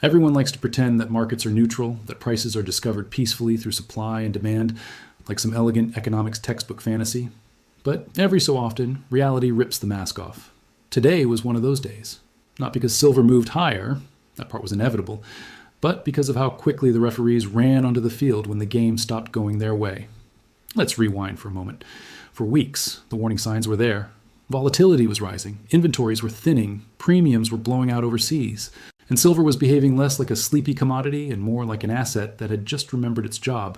Everyone likes to pretend that markets are neutral, that prices are discovered peacefully through supply and demand, like some elegant economics textbook fantasy. But every so often, reality rips the mask off. Today was one of those days. Not because silver moved higher, that part was inevitable, but because of how quickly the referees ran onto the field when the game stopped going their way. Let's rewind for a moment. For weeks, the warning signs were there. Volatility was rising, inventories were thinning, premiums were blowing out overseas, and silver was behaving less like a sleepy commodity and more like an asset that had just remembered its job.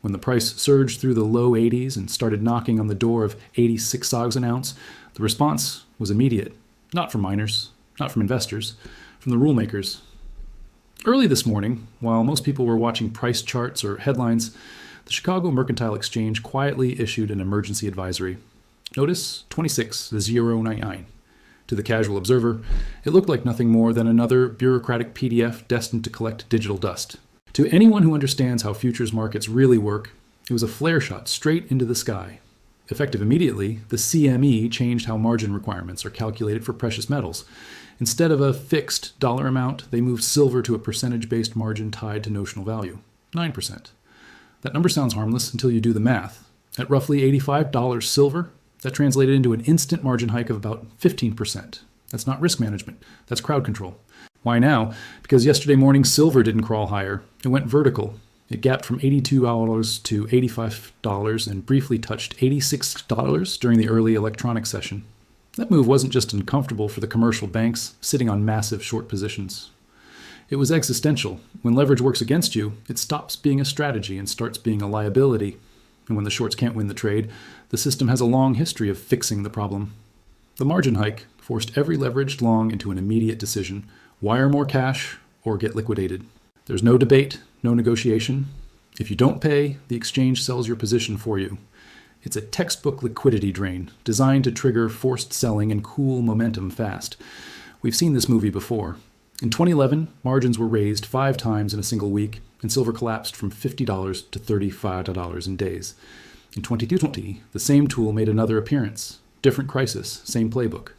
When the price surged through the low 80s and started knocking on the door of 86 SOGs an ounce, the response was immediate. Not from miners, not from investors, from the rule makers. Early this morning, while most people were watching price charts or headlines, the Chicago Mercantile Exchange quietly issued an emergency advisory. Notice 26099. To the casual observer, it looked like nothing more than another bureaucratic PDF destined to collect digital dust. To anyone who understands how futures markets really work, it was a flare shot straight into the sky. Effective immediately, the CME changed how margin requirements are calculated for precious metals. Instead of a fixed dollar amount, they moved silver to a percentage-based margin tied to notional value, 9%. That number sounds harmless until you do the math. At roughly $85 silver, that translated into an instant margin hike of about 15%. That's not risk management, that's crowd control. Why now? Because yesterday morning silver didn't crawl higher. It went vertical. It gapped from $82 to $85 and briefly touched $86 during the early electronics session. That move wasn't just uncomfortable for the commercial banks sitting on massive short positions. It was existential. When leverage works against you, it stops being a strategy and starts being a liability. And when the shorts can't win the trade, the system has a long history of fixing the problem. The margin hike forced every leveraged long into an immediate decision: wire more cash or get liquidated. There's no debate, no negotiation. If you don't pay, the exchange sells your position for you. It's a textbook liquidity drain, designed to trigger forced selling and cool momentum fast. We've seen this movie before. In 2011, margins were raised 5 times in a single week, and silver collapsed from $50 to $35 in days. In 2020, the same tool made another appearance. Different crisis, same playbook.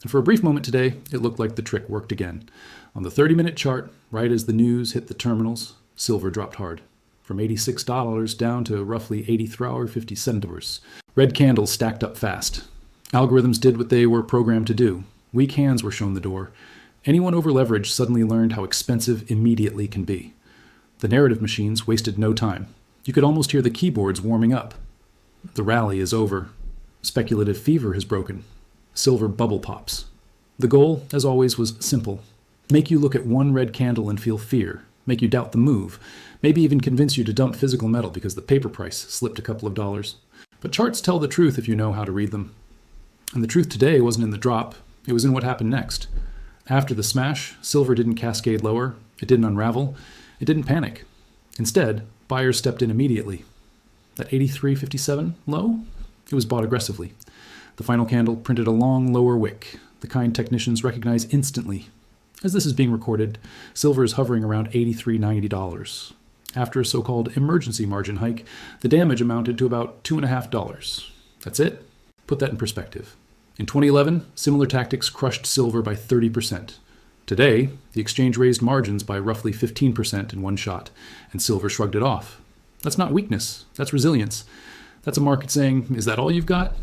And for a brief moment today, it looked like the trick worked again. On the 30-minute chart, right as the news hit the terminals, silver dropped hard. From $86 down to roughly $83.50. Red candles stacked up fast. Algorithms did what they were programmed to do. Weak hands were shown the door. Anyone over-leveraged suddenly learned how expensive immediately can be. The narrative machines wasted no time. You could almost hear the keyboards warming up. The rally is over. Speculative fever has broken. Silver bubble pops. The goal, as always, was simple. Make you look at one red candle and feel fear. Make you doubt the move. Maybe even convince you to dump physical metal because the paper price slipped a couple of dollars. But charts tell the truth if you know how to read them. And the truth today wasn't in the drop. It was in what happened next. After the smash, silver didn't cascade lower. It didn't unravel. It didn't panic. Instead, buyers stepped in immediately. That 83.57 low? It was bought aggressively. The final candle printed a long lower wick, the kind technicians recognize instantly. As this is being recorded, silver is hovering around $83.90. After a so-called emergency margin hike, the damage amounted to about $2.50. That's it? Put that in perspective. In 2011, similar tactics crushed silver by 30%. Today, the exchange raised margins by roughly 15% in one shot, and silver shrugged it off. That's not weakness, that's resilience. That's a market saying, is that all you've got?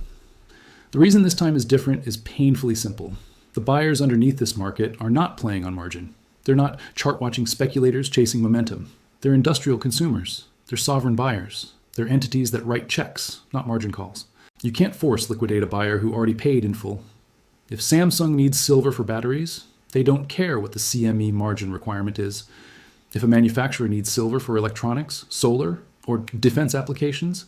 The reason this time is different is painfully simple. The buyers underneath this market are not playing on margin. They're not chart-watching speculators chasing momentum. They're industrial consumers. They're sovereign buyers. They're entities that write checks, not margin calls. You can't force liquidate a buyer who already paid in full. If Samsung needs silver for batteries, they don't care what the CME margin requirement is. If a manufacturer needs silver for electronics, solar, or defense applications,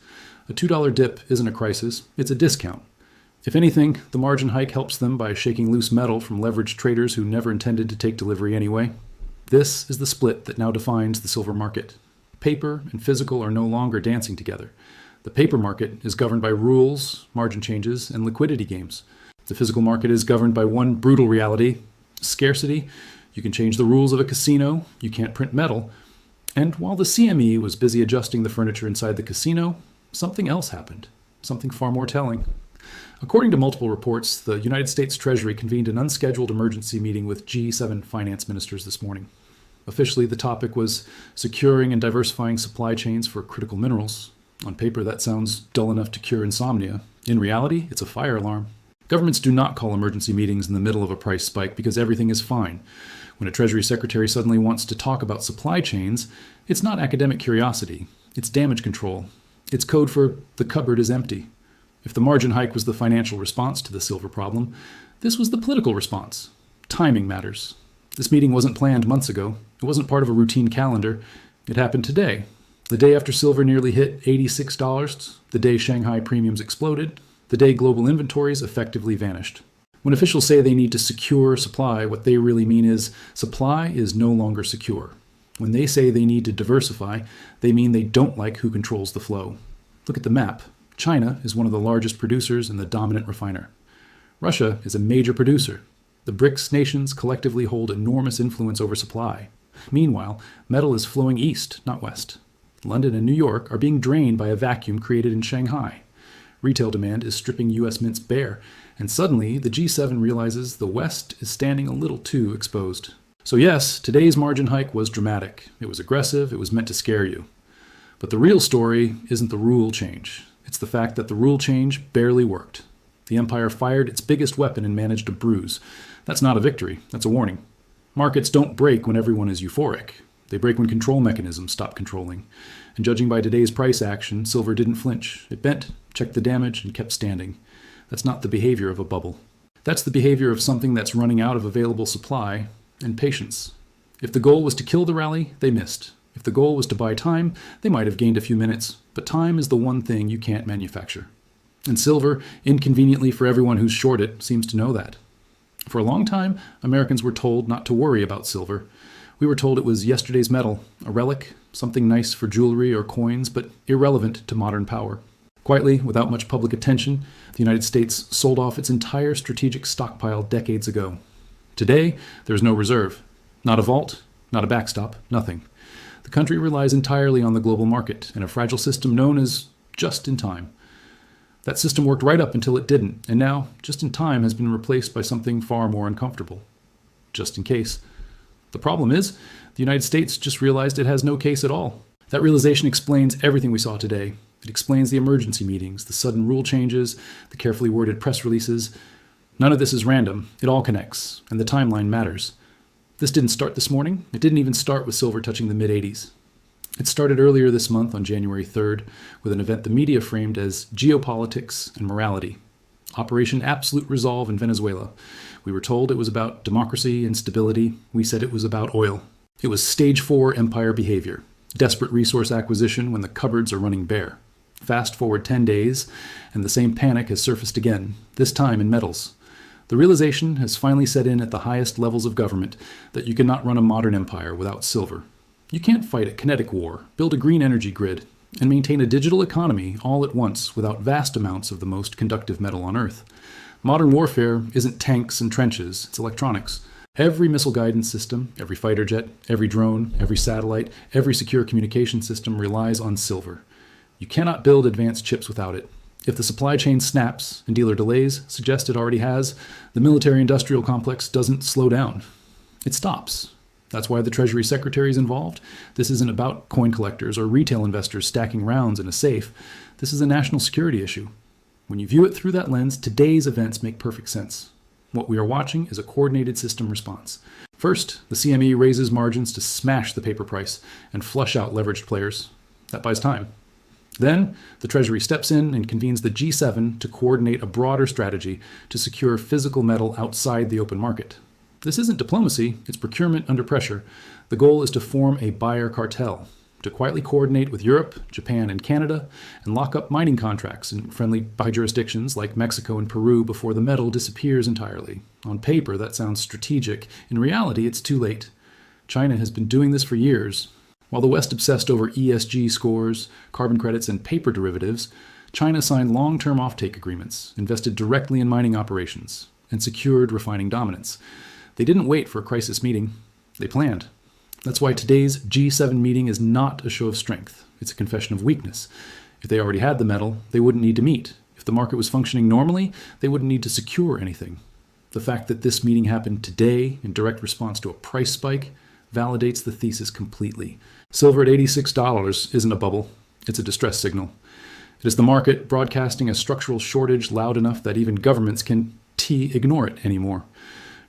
a $2 dip isn't a crisis, it's a discount. If anything, the margin hike helps them by shaking loose metal from leveraged traders who never intended to take delivery anyway. This is the split that now defines the silver market. Paper and physical are no longer dancing together. The paper market is governed by rules, margin changes, and liquidity games. The physical market is governed by one brutal reality: scarcity. You can change the rules of a casino, you can't print metal. And while the CME was busy adjusting the furniture inside the casino, something else happened, something far more telling. According to multiple reports, the United States Treasury convened an unscheduled emergency meeting with G7 finance ministers this morning. Officially, the topic was securing and diversifying supply chains for critical minerals. On paper, that sounds dull enough to cure insomnia. In reality, it's a fire alarm. Governments do not call emergency meetings in the middle of a price spike because everything is fine. When a Treasury Secretary suddenly wants to talk about supply chains, it's not academic curiosity. It's damage control. It's code for the cupboard is empty. If the margin hike was the financial response to the silver problem, this was the political response. Timing matters. This meeting wasn't planned months ago. It wasn't part of a routine calendar. It happened today. The day after silver nearly hit $86, the day Shanghai premiums exploded, the day global inventories effectively vanished. When officials say they need to secure supply, what they really mean is supply is no longer secure. When they say they need to diversify, they mean they don't like who controls the flow. Look at the map. China is one of the largest producers and the dominant refiner. Russia is a major producer. The BRICS nations collectively hold enormous influence over supply. Meanwhile, metal is flowing east, not west. London and New York are being drained by a vacuum created in Shanghai. Retail demand is stripping U.S. mints bare, and suddenly the G7 realizes the West is standing a little too exposed. So yes, today's margin hike was dramatic. It was aggressive. It was meant to scare you. But the real story isn't the rule change. It's the fact that the rule change barely worked. The empire fired its biggest weapon and managed a bruise. That's not a victory. That's a warning. Markets don't break when everyone is euphoric. They break when control mechanisms stop controlling. And judging by today's price action, silver didn't flinch. It bent, checked the damage, and kept standing. That's not the behavior of a bubble. That's the behavior of something that's running out of available supply and patience. If the goal was to kill the rally, they missed. If the goal was to buy time, they might have gained a few minutes. But time is the one thing you can't manufacture. And silver, inconveniently for everyone who's short it, seems to know that. For a long time, Americans were told not to worry about silver. We were told it was yesterday's metal, a relic, something nice for jewelry or coins, but irrelevant to modern power. Quietly, without much public attention, the United States sold off its entire strategic stockpile decades ago. Today, there's no reserve. Not a vault, not a backstop, nothing. The country relies entirely on the global market in a fragile system known as just in time. That system worked right up until it didn't, and now, just in time has been replaced by something far more uncomfortable. Just in case. The problem is, the United States just realized it has no case at all. That realization explains everything we saw today. It explains the emergency meetings, the sudden rule changes, the carefully worded press releases. None of this is random. It all connects, and the timeline matters. This didn't start this morning. It didn't even start with silver touching the mid-80s. It started earlier this month on January 3rd with an event the media framed as geopolitics and morality. Operation Absolute Resolve in Venezuela. We were told it was about democracy and stability. We said it was about oil. It was stage 4 empire behavior. Desperate resource acquisition when the cupboards are running bare. Fast forward 10 days, and the same panic has surfaced again, this time in metals. The realization has finally set in at the highest levels of government that you cannot run a modern empire without silver. You can't fight a kinetic war, build a green energy grid, and maintain a digital economy all at once without vast amounts of the most conductive metal on Earth. Modern warfare isn't tanks and trenches, it's electronics. Every missile guidance system, every fighter jet, every drone, every satellite, every secure communication system relies on silver. You cannot build advanced chips without it. If the supply chain snaps, and dealer delays suggest it already has, the military-industrial complex doesn't slow down. It stops. That's why the Treasury Secretary is involved. This isn't about coin collectors or retail investors stacking rounds in a safe. This is a national security issue. When you view it through that lens, today's events make perfect sense. What we are watching is a coordinated system response. First, the CME raises margins to smash the paper price and flush out leveraged players. That buys time. Then, the Treasury steps in and convenes the G7 to coordinate a broader strategy to secure physical metal outside the open market. This isn't diplomacy, it's procurement under pressure. The goal is to form a buyer cartel, to quietly coordinate with Europe, Japan, and Canada, and lock up mining contracts in friendly buy jurisdictions like Mexico and Peru before the metal disappears entirely. On paper, that sounds strategic. In reality, it's too late. China has been doing this for years. While the West obsessed over ESG scores, carbon credits, and paper derivatives, China signed long-term offtake agreements, invested directly in mining operations, and secured refining dominance. They didn't wait for a crisis meeting. They planned. That's why today's G7 meeting is not a show of strength. It's a confession of weakness. If they already had the metal, they wouldn't need to meet. If the market was functioning normally, they wouldn't need to secure anything. The fact that this meeting happened today in direct response to a price spike, validates the thesis completely. Silver at $86 isn't a bubble, it's a distress signal. It is the market broadcasting a structural shortage loud enough that even governments can ignore it anymore.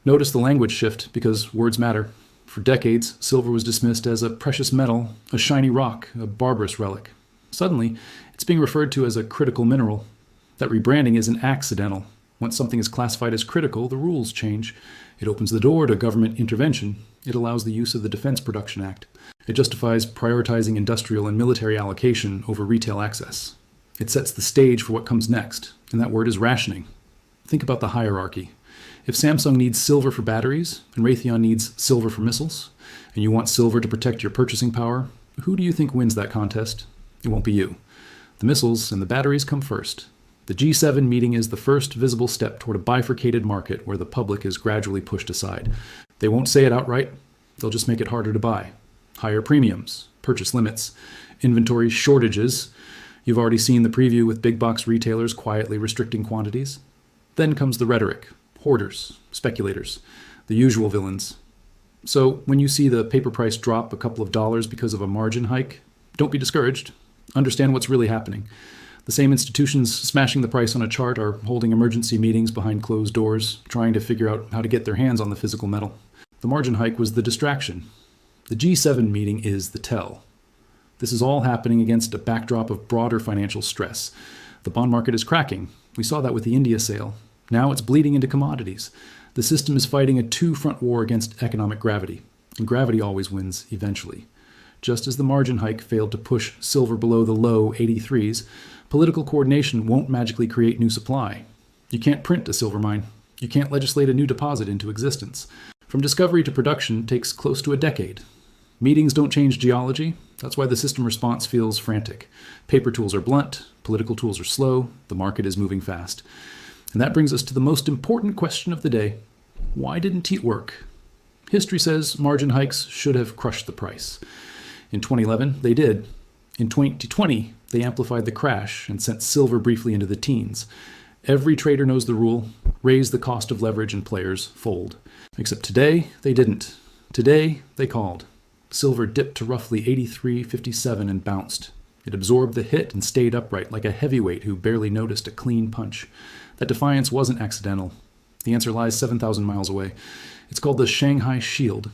Notice the language shift, because words matter. For decades, silver was dismissed as a precious metal, a shiny rock, a barbarous relic. Suddenly, it's being referred to as a critical mineral. That rebranding isn't accidental. Once something is classified as critical, the rules change. It opens the door to government intervention. It allows the use of the Defense Production Act. It justifies prioritizing industrial and military allocation over retail access. It sets the stage for what comes next, and that word is rationing. Think about the hierarchy. If Samsung needs silver for batteries, and Raytheon needs silver for missiles, and you want silver to protect your purchasing power, who do you think wins that contest? It won't be you. The missiles and the batteries come first. The G7 meeting is the first visible step toward a bifurcated market where the public is gradually pushed aside. They won't say it outright. They'll just make it harder to buy. Higher premiums, purchase limits, inventory shortages. You've already seen the preview with big box retailers quietly restricting quantities. Then comes the rhetoric. Hoarders, speculators, the usual villains. So when you see the paper price drop a couple of dollars because of a margin hike, don't be discouraged. Understand what's really happening. The same institutions smashing the price on a chart are holding emergency meetings behind closed doors, trying to figure out how to get their hands on the physical metal. The margin hike was the distraction. The G7 meeting is the tell. This is all happening against a backdrop of broader financial stress. The bond market is cracking. We saw that with the India sale. Now it's bleeding into commodities. The system is fighting a two-front war against economic gravity, and gravity always wins eventually. Just as the margin hike failed to push silver below the low 83s, political coordination won't magically create new supply. You can't print a silver mine. You can't legislate a new deposit into existence. From discovery to production takes close to a decade. Meetings don't change geology. That's why the system response feels frantic. Paper tools are blunt, political tools are slow, the market is moving fast. And that brings us to the most important question of the day. Why didn't it work? History says margin hikes should have crushed the price. In 2011, they did. In 2020, they amplified the crash and sent silver briefly into the teens. Every trader knows the rule: raise the cost of leverage and players fold. Except today, they didn't. Today, they called. Silver dipped to roughly 83.57 and bounced. It absorbed the hit and stayed upright like a heavyweight who barely noticed a clean punch. That defiance wasn't accidental. The answer lies 7,000 miles away. It's called the Shanghai Shield.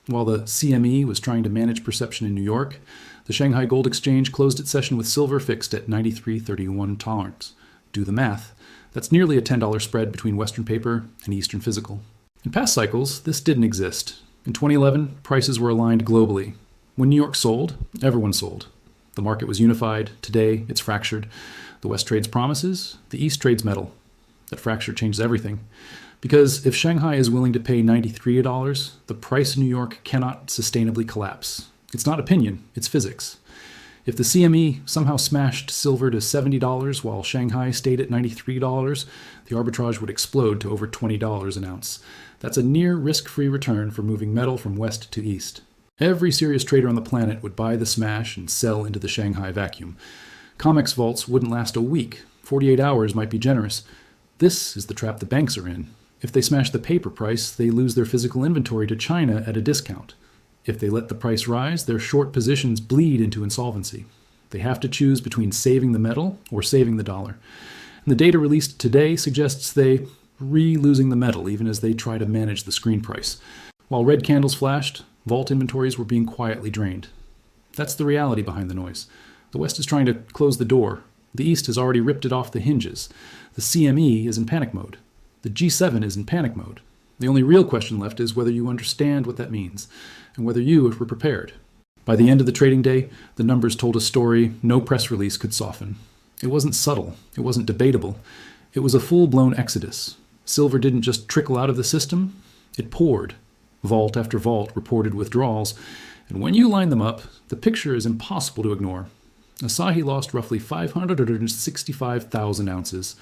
While the CME was trying to manage perception in New York, the Shanghai Gold Exchange closed its session with silver fixed at 93.31 tolerance. Do the math. That's nearly a $10 spread between Western paper and Eastern physical. In past cycles, this didn't exist. In 2011, prices were aligned globally. When New York sold, everyone sold. The market was unified. Today, it's fractured. The West trades promises, the East trades metal. That fracture changes everything. Because if Shanghai is willing to pay $93, the price in New York cannot sustainably collapse. It's not opinion, it's physics. If the CME somehow smashed silver to $70 while Shanghai stayed at $93, the arbitrage would explode to over $20 an ounce. That's a near risk-free return for moving metal from west to east. Every serious trader on the planet would buy the smash and sell into the Shanghai vacuum. COMEX vaults wouldn't last a week. 48 hours might be generous. This is the trap the banks are in. If they smash the paper price, they lose their physical inventory to China at a discount. If they let the price rise, their short positions bleed into insolvency. They have to choose between saving the metal or saving the dollar. And the data released today suggests they losing the metal even as they try to manage the screen price. While red candles flashed, vault inventories were being quietly drained. That's the reality behind the noise. The West is trying to close the door. The East has already ripped it off the hinges. The CME is in panic mode. The G7 is in panic mode. The only real question left is whether you understand what that means, and whether you were prepared. By the end of the trading day, the numbers told a story no press release could soften. It wasn't subtle. It wasn't debatable. It was a full-blown exodus. Silver didn't just trickle out of the system. It poured. Vault after vault reported withdrawals, and when you line them up, the picture is impossible to ignore. Asahi lost roughly 565,000 ounces.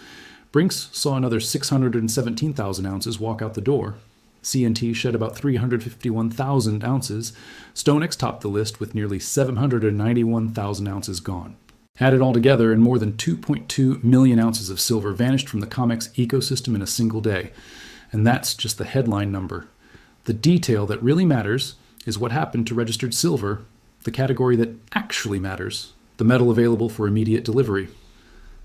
Brinks saw another 617,000 ounces walk out the door. CNT shed about 351,000 ounces. StoneX topped the list with nearly 791,000 ounces gone. Add it all together, and more than 2.2 million ounces of silver vanished from the COMEX ecosystem in a single day. And that's just the headline number. The detail that really matters is what happened to registered silver, the category that actually matters, the metal available for immediate delivery.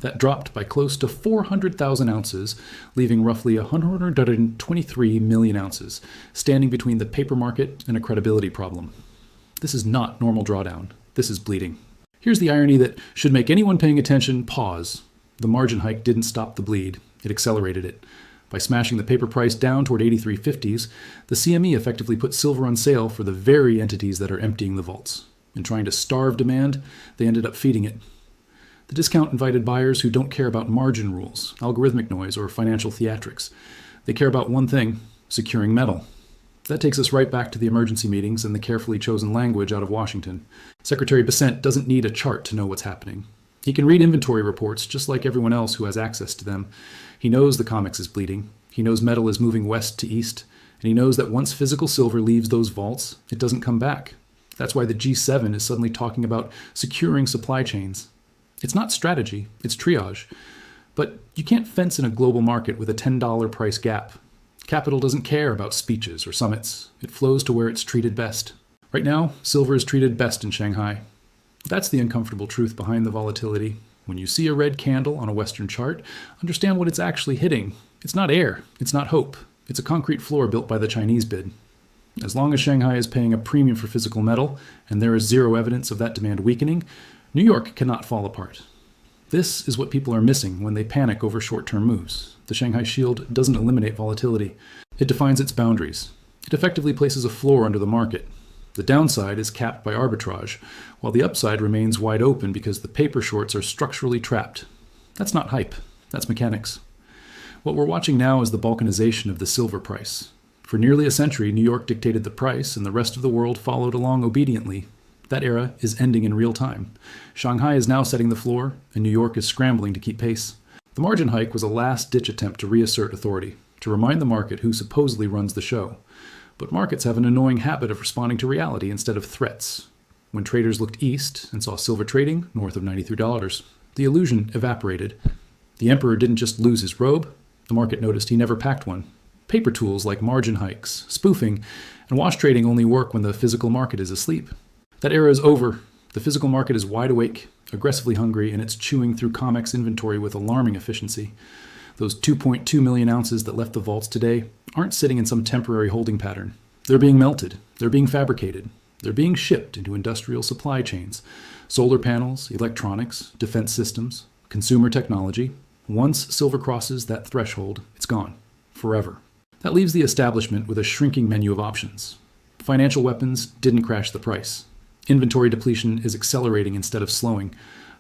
That dropped by close to 400,000 ounces, leaving roughly 123 million ounces, standing between the paper market and a credibility problem. This is not normal drawdown. This is bleeding. Here's the irony that should make anyone paying attention pause. The margin hike didn't stop the bleed. It accelerated it. By smashing the paper price down toward 83.50s, the CME effectively put silver on sale for the very entities that are emptying the vaults. In trying to starve demand, they ended up feeding it. The discount invited buyers who don't care about margin rules, algorithmic noise, or financial theatrics. They care about one thing: securing metal. That takes us right back to the emergency meetings and the carefully chosen language out of Washington. Secretary Bessent doesn't need a chart to know what's happening. He can read inventory reports just like everyone else who has access to them. He knows the COMEX is bleeding. He knows metal is moving west to east. And he knows that once physical silver leaves those vaults, it doesn't come back. That's why the G7 is suddenly talking about securing supply chains. It's not strategy, it's triage. But you can't fence in a global market with a $10 price gap. Capital doesn't care about speeches or summits. It flows to where it's treated best. Right now, silver is treated best in Shanghai. That's the uncomfortable truth behind the volatility. When you see a red candle on a Western chart, understand what it's actually hitting. It's not air. It's not hope. It's a concrete floor built by the Chinese bid. As long as Shanghai is paying a premium for physical metal, and there is zero evidence of that demand weakening, New York cannot fall apart. This is what people are missing when they panic over short-term moves. The Shanghai Shield doesn't eliminate volatility. It defines its boundaries. It effectively places a floor under the market. The downside is capped by arbitrage, while the upside remains wide open because the paper shorts are structurally trapped. That's not hype. That's mechanics. What we're watching now is the balkanization of the silver price. For nearly a century, New York dictated the price, and the rest of the world followed along obediently. That era is ending in real time. Shanghai is now setting the floor, and New York is scrambling to keep pace. The margin hike was a last-ditch attempt to reassert authority, to remind the market who supposedly runs the show. But markets have an annoying habit of responding to reality instead of threats. When traders looked east and saw silver trading north of $93, the illusion evaporated. The emperor didn't just lose his robe, the market noticed he never packed one. Paper tools like margin hikes, spoofing, and wash trading only work when the physical market is asleep. That era is over. The physical market is wide awake, aggressively hungry, and it's chewing through COMEX inventory with alarming efficiency. Those 2.2 million ounces that left the vaults today aren't sitting in some temporary holding pattern. They're being melted. They're being fabricated. They're being shipped into industrial supply chains. Solar panels, electronics, defense systems, consumer technology. Once silver crosses that threshold, it's gone. Forever. That leaves the establishment with a shrinking menu of options. Financial weapons didn't crash the price. Inventory depletion is accelerating instead of slowing.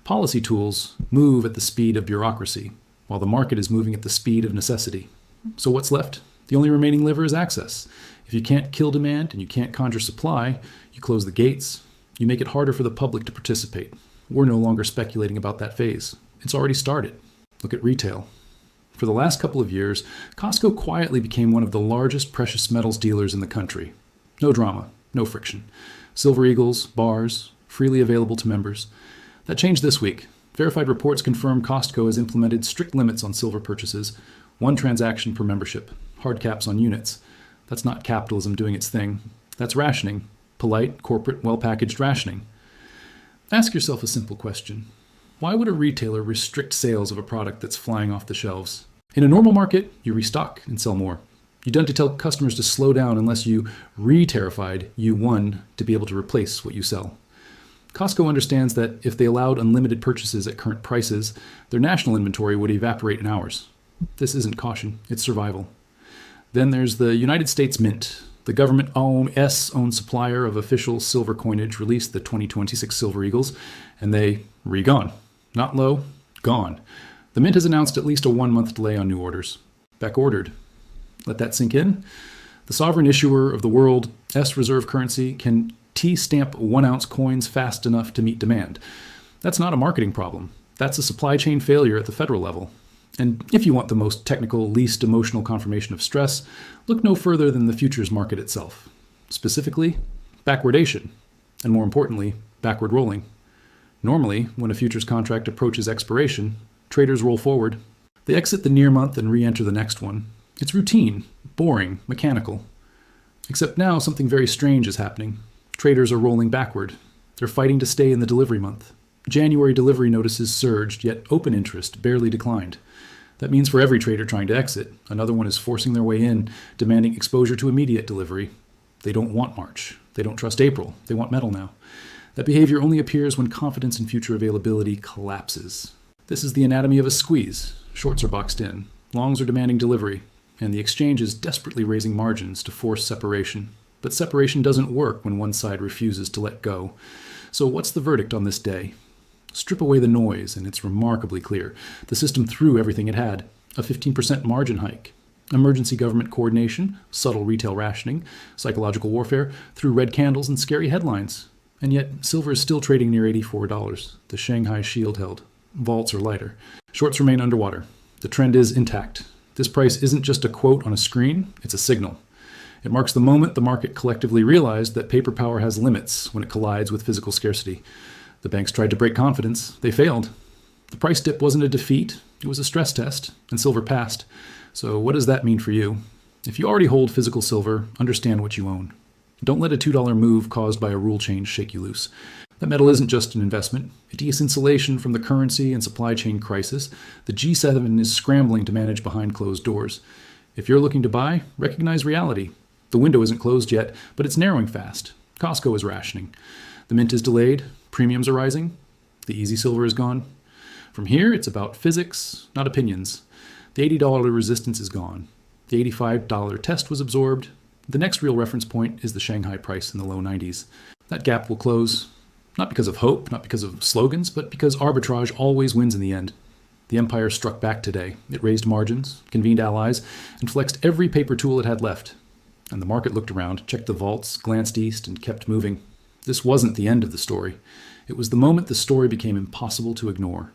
Policy tools move at the speed of bureaucracy, while the market is moving at the speed of necessity. So what's left? The only remaining lever is access. If you can't kill demand and you can't conjure supply, you close the gates. You make it harder for the public to participate. We're no longer speculating about that phase. It's already started. Look at retail. For the last couple of years, Costco quietly became one of the largest precious metals dealers in the country. No drama, no friction. Silver Eagles, bars, freely available to members. That changed this week. Verified reports confirm Costco has implemented strict limits on silver purchases, 1 transaction per membership, hard caps on units. That's not capitalism doing its thing. That's rationing. Polite, corporate, well-packaged rationing. Ask yourself a simple question. Why would a retailer restrict sales of a product that's flying off the shelves? In a normal market, you restock and sell more. You don't have to tell customers to slow down unless you re-terrified you won to be able to replace what you sell. Costco understands that if they allowed unlimited purchases at current prices, their national inventory would evaporate in hours. This isn't caution, it's survival. Then there's the United States Mint. The government-owned S-owned supplier of official silver coinage released the 2026 Silver Eagles, and they re-gone. Not low, gone. The Mint has announced at least a 1-month delay on new orders. Back-ordered. Let that sink in. The sovereign issuer of the world S reserve currency can T-stamp 1-ounce coins fast enough to meet demand. That's not a marketing problem. That's a supply chain failure at the federal level. And if you want the most technical, least emotional confirmation of stress, look no further than the futures market itself. Specifically, backwardation. And more importantly, backward rolling. Normally, when a futures contract approaches expiration, traders roll forward. They exit the near month and re-enter the next one. It's routine, boring, mechanical. Except now something very strange is happening. Traders are rolling backward. They're fighting to stay in the delivery month. January delivery notices surged, yet open interest barely declined. That means for every trader trying to exit, another one is forcing their way in, demanding exposure to immediate delivery. They don't want March. They don't trust April. They want metal now. That behavior only appears when confidence in future availability collapses. This is the anatomy of a squeeze. Shorts are boxed in. Longs are demanding delivery. And the exchange is desperately raising margins to force separation. But separation doesn't work when one side refuses to let go. So what's the verdict on this day? Strip away the noise, and it's remarkably clear. The system threw everything it had. A 15% margin hike. Emergency government coordination, subtle retail rationing, psychological warfare, through red candles and scary headlines. And yet, silver is still trading near $84. The Shanghai shield held. Vaults are lighter. Shorts remain underwater. The trend is intact. This price isn't just a quote on a screen, it's a signal. It marks the moment the market collectively realized that paper power has limits when it collides with physical scarcity. The banks tried to break confidence. They failed. The price dip wasn't a defeat. It was a stress test, and silver passed. So what does that mean for you? If you already hold physical silver, understand what you own. Don't let a $2 move caused by a rule change shake you loose. That metal isn't just an investment. It is insulation from the currency and supply chain crisis. The G7 is scrambling to manage behind closed doors. If you're looking to buy, recognize reality. The window isn't closed yet, but it's narrowing fast. Costco is rationing. The mint is delayed. Premiums are rising. The easy silver is gone. From here, it's about physics, not opinions. The $80 resistance is gone. The $85 test was absorbed. The next real reference point is the Shanghai price in the low 90s. That gap will close, not because of hope, not because of slogans, but because arbitrage always wins in the end. The empire struck back today. It raised margins, convened allies, and flexed every paper tool it had left. And the market looked around, checked the vaults, glanced east, and kept moving. This wasn't the end of the story. It was the moment the story became impossible to ignore.